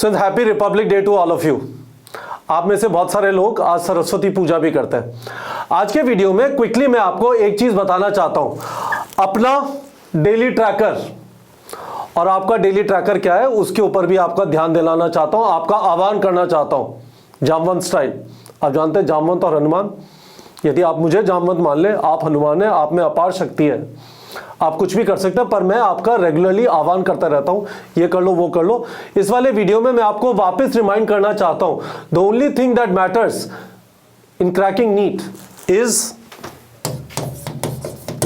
So happy Republic Day to all of you. आप में से बहुत सारे लोग आज सरस्वती पूजा भी करते हैं। आज के वीडियो में क्विकली मैं आपको एक चीज बताना चाहता हूं। अपना डेली ट्रैकर और आपका डेली ट्रैकर क्या है उसके ऊपर भी आपका ध्यान दिलाना चाहता हूं, आपका आह्वान करना चाहता हूं। जामवंत स्टाइल, आप जानते हैं जामवंत और हनुमान। यदि आप मुझे जामवंत मान ले, आप हनुमान है, आप में अपार शक्ति है, आप कुछ भी कर सकते हैं, पर मैं आपका रेगुलरली आह्वान करता रहता हूं, ये कर लो वो कर लो। इस वाले वीडियो में मैं आपको वापस रिमाइंड करना चाहता हूं, the only thing that matters in cracking NEET is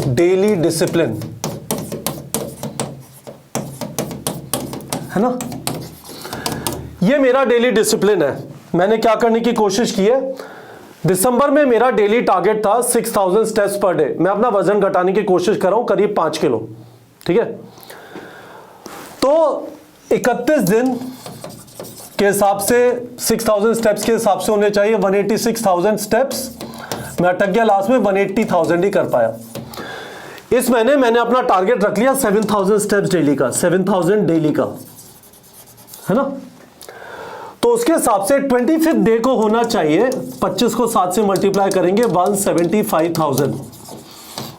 daily discipline, है ना। ये मेरा डेली डिसिप्लिन है। मैंने क्या करने की कोशिश की है, दिसंबर में मेरा डेली टारगेट था 6000 स्टेप्स पर डे। मैं अपना वजन घटाने की कोशिश कर रहा हूं, करीब 5 किलो, ठीक है। तो 31 दिन के हिसाब से 6000 स्टेप्स के हिसाब से होने चाहिए 186,000 स्टेप्स। मैं अटक गया, लास्ट में 180,000 ही कर पाया। इस महीने मैंने अपना टारगेट रख लिया 7000 स्टेप्स डेली का, 7000 डेली का, है ना। तो उसके हिसाब से 25th डे को होना चाहिए, 25 को 7 से मल्टीप्लाई करेंगे 175,000।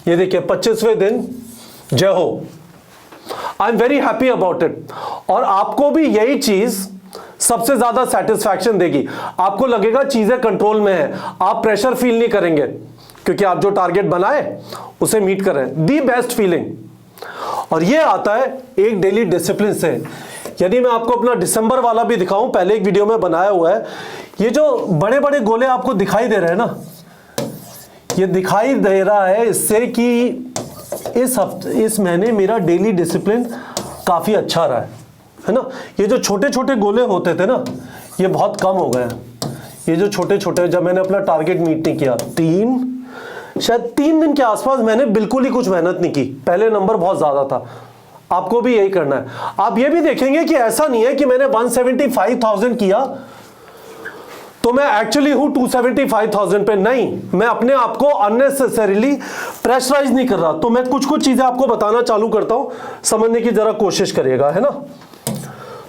ये देखिए 25वें दिन, जय हो। I am very happy about it. और आपको भी यही चीज सबसे ज्यादा सेटिस्फैक्शन देगी। आपको लगेगा चीजें कंट्रोल में है, आप प्रेशर फील नहीं करेंगे क्योंकि आप जो टारगेट बनाए उसे मीट कर रहे हैं। The best feeling. और ये आता है एक डेली डिसिप्लिन से। यदि मैं आपको अपना दिसंबर वाला भी दिखाऊं, पहले एक वीडियो में बनाया हुआ है, ये जो बड़े बड़े गोले आपको दिखाई दे रहे हैं ना, ये दिखाई दे रहा है इससे कि इस महीने मेरा डेली डिसिप्लिन काफी अच्छा रहा है ना। ये जो छोटे छोटे गोले होते थे ना, ये बहुत कम हो गए हैं। ये जो छोटे छोटे, जब मैंने अपना टारगेट मीट नहीं किया, शायद 3 दिन के आसपास मैंने बिल्कुल ही कुछ मेहनत नहीं की, पहले नंबर बहुत ज्यादा था। आपको भी यही करना है। आप ये भी देखेंगे कि ऐसा नहीं है कि मैंने 175,000 किया तो मैं एक्चुअली हूं 275,000 पे। नहीं, मैं अपने आप को अननेसेसरीली प्रेशराइज नहीं कर रहा। तो मैं कुछ कुछ चीजें आपको बताना चालू करता हूं, समझने की जरा कोशिश करिएगा, है ना।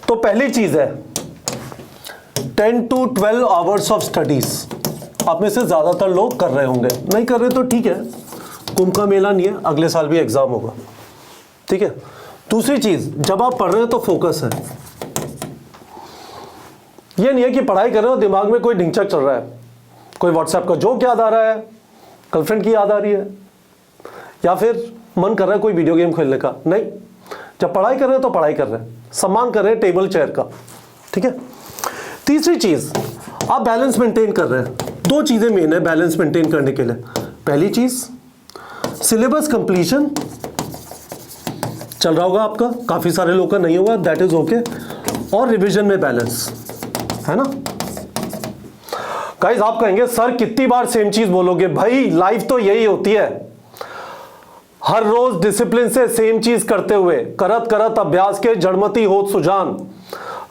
तो पहली चीज है 10 to 12 आवर्स ऑफ स्टडीज। आप में से ज्यादातर लोग कर रहे होंगे, नहीं कर रहे तो ठीक है, कुंभ का मेला नहीं है, अगले साल भी एग्जाम होगा, ठीक है। दूसरी चीज, जब आप पढ़ रहे हैं तो फोकस है। यह नहीं है कि पढ़ाई कर रहे हो दिमाग में कोई ढिंचक चल रहा है, कोई व्हाट्सएप का जोक याद आ रहा है, गर्लफ्रेंड की याद आ रही है, या फिर मन कर रहा है कोई वीडियो गेम खेलने का। नहीं, जब पढ़ाई कर रहे हैं तो पढ़ाई कर रहे हैं, सम्मान कर रहे हैं टेबल चेयर का, ठीक है। तीसरी चीज, आप बैलेंस मेंटेन कर रहे हैं। 2 चीजें मेन है बैलेंस मेंटेन करने के लिए। पहली चीज, सिलेबस कंप्लीशन चल रहा होगा आपका, काफी सारे लोग का नहीं होगा, दैट इज ओके। और रिवीजन में बैलेंस, है ना। गाइस, आप कहेंगे सर कितनी बार सेम चीज बोलोगे। भाई लाइफ तो यही होती है, हर रोज डिसिप्लिन से सेम चीज करते हुए, करत करत अभ्यास के जड़मती होत सुजान,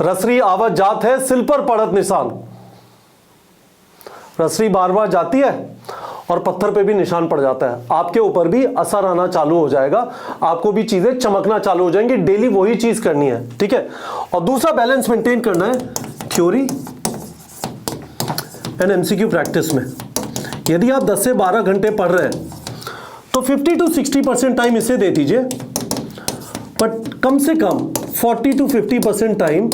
रसरी आवत जात है सिल पर पड़त निशान। रसरी बार बार जाती है और पत्थर पे भी निशान पड़ जाता है। आपके ऊपर भी असर आना चालू हो जाएगा, आपको भी चीजें चमकना चालू हो जाएंगी। डेली वही चीज करनी है, ठीक है। और दूसरा बैलेंस मेंटेन करना है थ्योरी एंड एमसीक्यू प्रैक्टिस में। यदि आप 10 से 12 घंटे पढ़ रहे हैं तो 50 to 60% टाइम इसे दे दीजिए, बट कम से कम 40 to 50% टाइम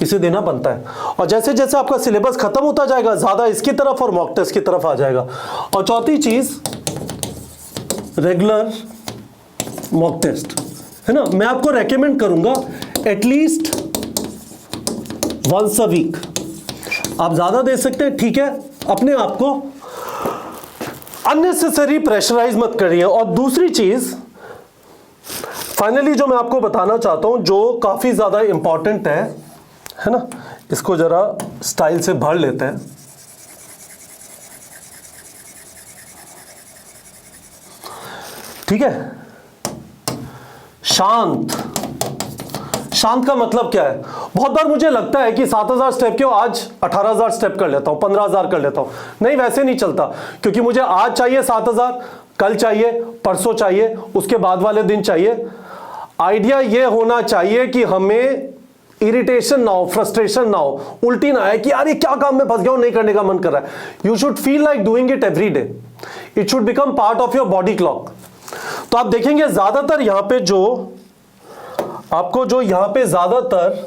इसे देना बनता है। और जैसे जैसे आपका सिलेबस खत्म होता जाएगा, ज्यादा इसकी तरफ और मॉक टेस्ट की तरफ आ जाएगा। और चौथी चीज, रेगुलर मॉक टेस्ट, है ना। मैं आपको रेकमेंड करूंगा एटलीस्ट वंस अ वीक। आप ज्यादा दे सकते हैं, ठीक है। अपने आप को अननेसेसरी प्रेशराइज मत करिए। और दूसरी चीज फाइनली जो मैं आपको बताना चाहता हूं, जो काफी ज्यादा इंपॉर्टेंट है ना, इसको जरा स्टाइल से भर लेते हैं। ठीक है, शांत। शांत का मतलब क्या है? बहुत बार मुझे लगता है कि 7000 स्टेप क्यों, आज 18000 स्टेप कर लेता हूं, 15000 कर लेता हूं। नहीं, वैसे नहीं चलता, क्योंकि मुझे आज चाहिए 7000, कल चाहिए, परसों चाहिए, उसके बाद वाले दिन चाहिए। आइडिया यह होना चाहिए कि हमें इरिटेशन ना हो, फ्रस्ट्रेशन ना हो, उल्टी ना आए कि यार ये क्या काम में फंस गया हूं, नहीं करने का मन कर रहा है. You should feel like doing it every day. It should become part of your body clock. तो आप देखेंगे ज्यादातर यहां पे जो आपको जो यहां पे ज्यादातर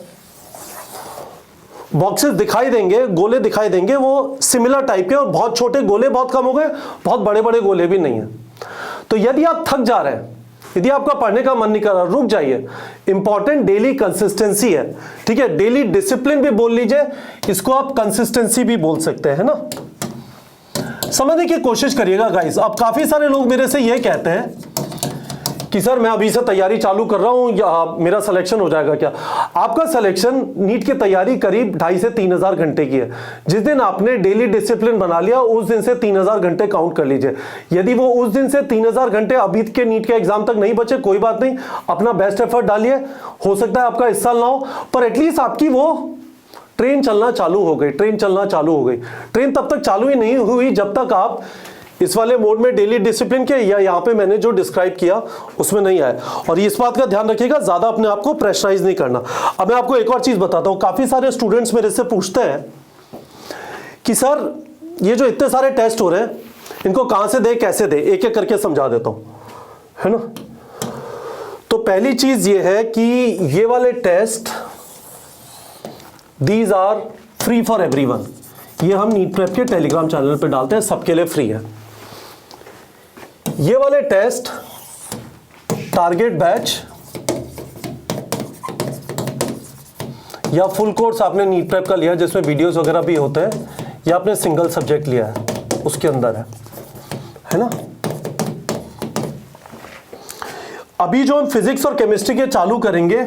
बॉक्सेस दिखाई देंगे, गोले दिखाई देंगे, वो सिमिलर टाइप के, और बहुत छोटे गोले बहुत कम हो गए, बहुत बड़े बड़े गोले भी नहीं है. तो यदि आप थक जा रहे हैं, यदि आपका पढ़ने का मन नहीं कर रहा, रुक जाइए. इंपॉर्टेंट डेली कंसिस्टेंसी है. ठीक है, डेली डिसिप्लिन भी बोल लीजिए, इसको आप कंसिस्टेंसी भी बोल सकते हैं ना. समझने की कोशिश करिएगा गाइस. अब काफी सारे लोग मेरे से ये कहते हैं कि सर मैं अभी से तैयारी चालू कर रहा हूं, या मेरा सिलेक्शन हो जाएगा क्या? आपका सिलेक्शन नीट की तैयारी करीब 2,500 से 3,000 घंटे की है. जिस दिन आपने डेली डिसिप्लिन बना लिया, उस दिन से 3,000 घंटे काउंट कर लीजिए. यदि वो उस दिन से 3,000 घंटे अभी के नीट के एग्जाम तक नहीं बचे, कोई बात नहीं, अपना बेस्ट एफर्ट डालिए. हो सकता है आपका इस साल ना हो, पर एटलीस्ट आपकी वो ट्रेन चलना चालू हो गई. ट्रेन चलना चालू हो गई. ट्रेन तब तक चालू ही नहीं हुई जब तक आप इस वाले मोड में डेली डिसिप्लिन के, या यहाँ पे मैंने जो डिस्क्राइब किया उसमें नहीं आए. और इस बात का ध्यान रखिएगा, ज्यादा अपने आप को प्रेशराइज नहीं करना. अब मैं आपको एक और चीज बताता हूं. काफी सारे स्टूडेंट्स मेरे से पूछते हैं कि सर ये जो इतने सारे टेस्ट हो रहे हैं, इनको कहां से दे, कैसे दे, एक एक करके समझा देता हूं, है ना. तो पहली चीज ये है कि ये वाले test, these are free for everyone. ये हम नीट प्रेप के टेलीग्राम चैनल पे डालते हैं, सबके लिए फ्री है. ये वाले टेस्ट टारगेट बैच या फुल कोर्स आपने नीट प्रेप का लिया जिसमें वीडियोस वगैरह भी होते हैं, या आपने सिंगल सब्जेक्ट लिया है, उसके अंदर है ना. अभी जो हम फिजिक्स और केमिस्ट्री के चालू करेंगे,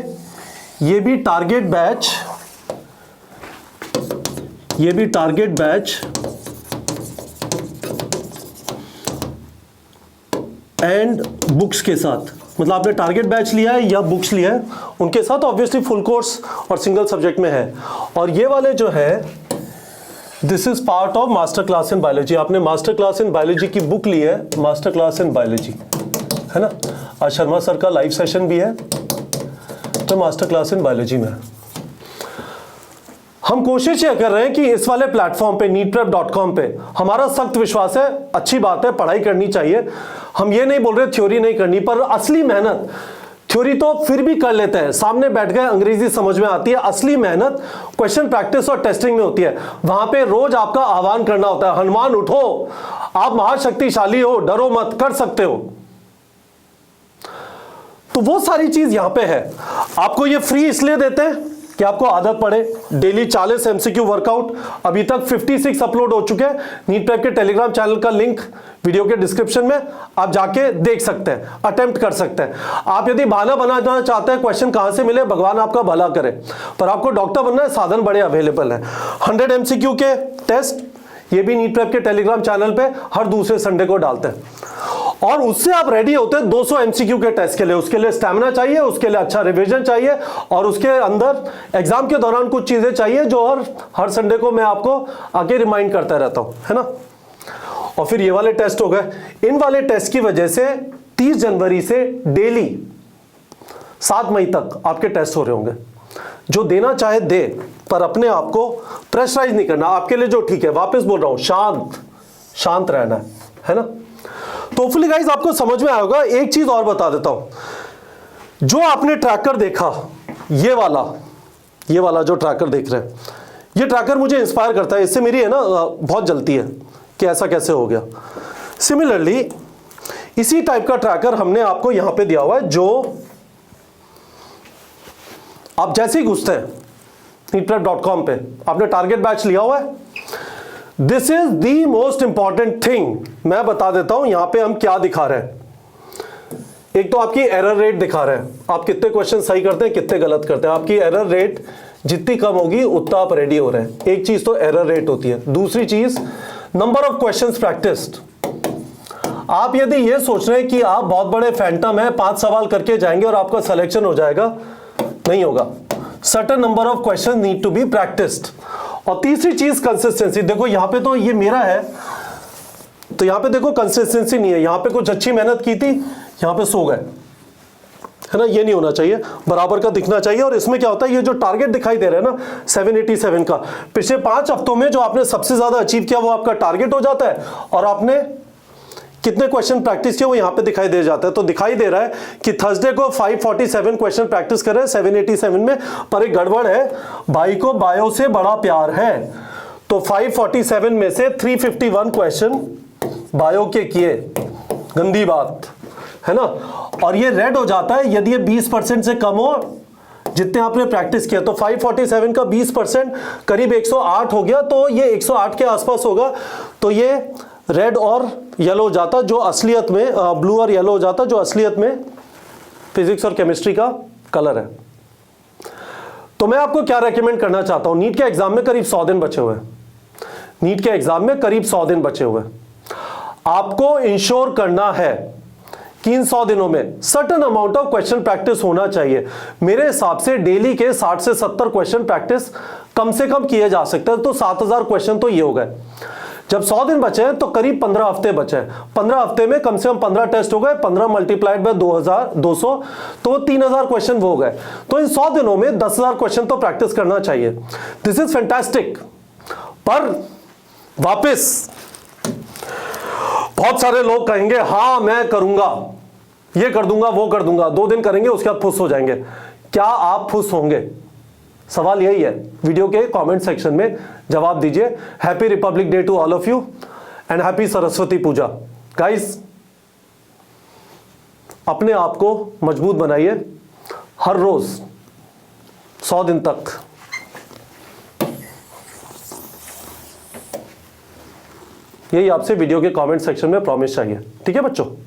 ये भी टारगेट बैच एंड बुक्स के साथ. मतलब आपने टारगेट बैच लिया है या बुक्स लिया है, उनके साथ ऑब्वियसली फुल कोर्स और सिंगल सब्जेक्ट में है. और ये वाले जो है, this is part of master class in biology. आपने मास्टर क्लास इन बायोलॉजी की बुक ली है, मास्टर क्लास इन बायोलॉजी, है ना. आज शर्मा सर का लाइव सेशन भी है, तो मास्टर क्लास इन बायोलॉजी में हम कोशिश ये कर रहे हैं कि इस वाले प्लेटफॉर्म पे neetprep.com पे हमारा सख्त विश्वास है. अच्छी बात है, पढ़ाई करनी चाहिए. हम ये नहीं बोल रहे थ्योरी नहीं करनी, पर असली मेहनत, थ्योरी तो फिर भी कर लेते हैं, सामने बैठ गए, अंग्रेजी समझ में आती है. असली मेहनत क्वेश्चन प्रैक्टिस और टेस्टिंग में होती है. वहां पे रोज आपका आह्वान करना होता है, हनुमान उठो, आप महाशक्तिशाली हो, डरो मत, कर सकते हो. तो वो सारी चीज यहां पे है. आपको ये फ्री इसलिए देते हैं कि आपको आदत पड़े. डेली 40 एमसीक्यू वर्कआउट, अभी तक 56 अपलोड हो चुके हैं. नीट प्रेप के टेलीग्राम चैनल का लिंक वीडियो के डिस्क्रिप्शन में, आप जाके देख सकते हैं, अटेम्प्ट कर सकते हैं. आप यदि बहाना बनाना चाहते हैं क्वेश्चन कहां से मिले, भगवान आपका भला करे, पर आपको डॉक्टर बनना है, साधन बड़े अवेलेबल है. 100 एमसीक्यू के टेस्ट, ये भी नीट प्रेप के टेलीग्राम चैनल पे हर दूसरे संडे को डालते हैं. और उससे आप रेडी होते हैं 200 एमसीक्यू के टेस्ट के लिए. उसके लिए स्टैमिना चाहिए, उसके लिए अच्छा रिवीजन चाहिए, और उसके अंदर एग्जाम के दौरान कुछ चीजें चाहिए जो हर संडे को मैं आपको आके रिमाइंड करता रहता हूं, है ना. और फिर ये वाले टेस्ट हो गए. इन वाले टेस्ट की वजह से 30 जनवरी से डेली 7 मई तक आपके टेस्ट हो रहे होंगे. जो देना चाहे दे, पर अपने आप को प्रेशराइज नहीं करना. आपके लिए जो ठीक है, वापस बोल रहा हूं, शांत रहना है ना. तो होपफुली गाइस आपको समझ में आया होगा. एक चीज और बता देता हूं, जो आपने ट्रैकर देखा, ये वाला जो ट्रैकर देख रहे हैं, ये ट्रैकर मुझे इंस्पायर करता है. इससे मेरी है ना बहुत जलती है कि ऐसा कैसे हो गया. सिमिलरली इसी टाइप का ट्रैकर हमने आपको यहां पे दिया हुआ है, जो आप जैसे ही घुसते हैं neetprep.com पे, आपने टारगेट बैच लिया हुआ है. This is the most important thing. मैं बता देता हूं यहां पे हम क्या दिखा रहे हैं. एक तो आपकी एरर रेट दिखा रहे हैं, आप कितने क्वेश्चन सही करते हैं, कितने गलत करते हैं. आपकी एरर रेट जितनी कम होगी उतना आप रेडी हो रहे हैं. एक चीज तो एरर रेट होती है. दूसरी चीज नंबर ऑफ क्वेश्चंस प्रैक्टिस्ड. आप यदि ये सोच रहे हैं कि आप बहुत बड़े फैंटम हैं, 5 सवाल करके जाएंगे और आपका सिलेक्शन हो जाएगा, नहीं होगा. Certain number of question need to be practised. और तीसरी चीज कंसिस्टेंसी. देखो यहां पे तो ये मेरा है, तो यहां पे देखो कंसिस्टेंसी नहीं है. यहां पे कुछ अच्छी मेहनत की थी, यहां पे सो गए, है ना, ये नहीं होना चाहिए, बराबर का दिखना चाहिए। और इसमें क्या होता है, ये जो टारगेट दिखाई दे रहा है ना 787 का, पिछले 5 हफ्तों में जो आपने सबसे ज्यादा अचीव किया वो आपका टारगेट हो जाता है, और आपने कितने क्वेश्चन प्रैक्टिस किए वो यहां पे दिखाई दे जाता है। तो दिखाई दे रहा है कि थर्सडे को 547 क्वेश्चन प्रैक्टिस कर रहे हैं 787 में, पर एक गड़बड़ है, भाई को बायो से बड़ा प्यार है, तो 547 में से 351 क्वेश्चन बायो के किए, गंदी बात है ना। और ये रेड हो जाता है यदि ये 20% से कम हो जितने आपने प्रैक्टिस किया। तो 547 का 20% करीब 108 हो गया, तो ये 108 के आसपास होगा, तो ये रेड और येलो हो जाता, जो असलियत में ब्लू और येलो हो जाता, जो असलियत में फिजिक्स और केमिस्ट्री का कलर है। तो मैं आपको क्या रेकमेंड करना चाहता हूं, नीट के एग्जाम में करीब 100 दिन बचे हुए हैं, नीट के एग्जाम में करीब 100 दिन बचे हुए हैं। आपको इंश्योर करना है कि इन 100 दिनों में certain amount of question practice होना चाहिए। मेरे हिसाब से डेली के 60 से 70 क्वेश्चन प्रैक्टिस कम से कम किए जा सकते हैं, तो 7000 क्वेश्चन तो ये हो गए। जब 100 दिन बचे हैं तो करीब 15 हफ्ते बचे हैं, 15 हफ्ते में कम से कम 15 टेस्ट हो गए, 15 मल्टीप्लाइड बाय 2200 तो 3000 क्वेश्चन वो हो गए। तो इन 100 दिनों में 10,000 क्वेश्चन तो प्रैक्टिस करना चाहिए। This is fantastic. पर वापस बहुत सारे लोग कहेंगे हाँ मैं करूंगा, ये कर दूंगा, वो कर दूंगा, 2 दिन करेंगे उसके बाद फुस हो जाएंगे। क्या आप फुस होंगे? सवाल यही है, वीडियो के कमेंट सेक्शन में जवाब दीजिए। Happy Republic Day to all of you and happy Saraswati Puja. Guys, अपने आप को मजबूत बनाइए, हर रोज 100 दिन तक यही आपसे वीडियो के कमेंट सेक्शन में प्रॉमिस चाहिए। ठीक है बच्चों।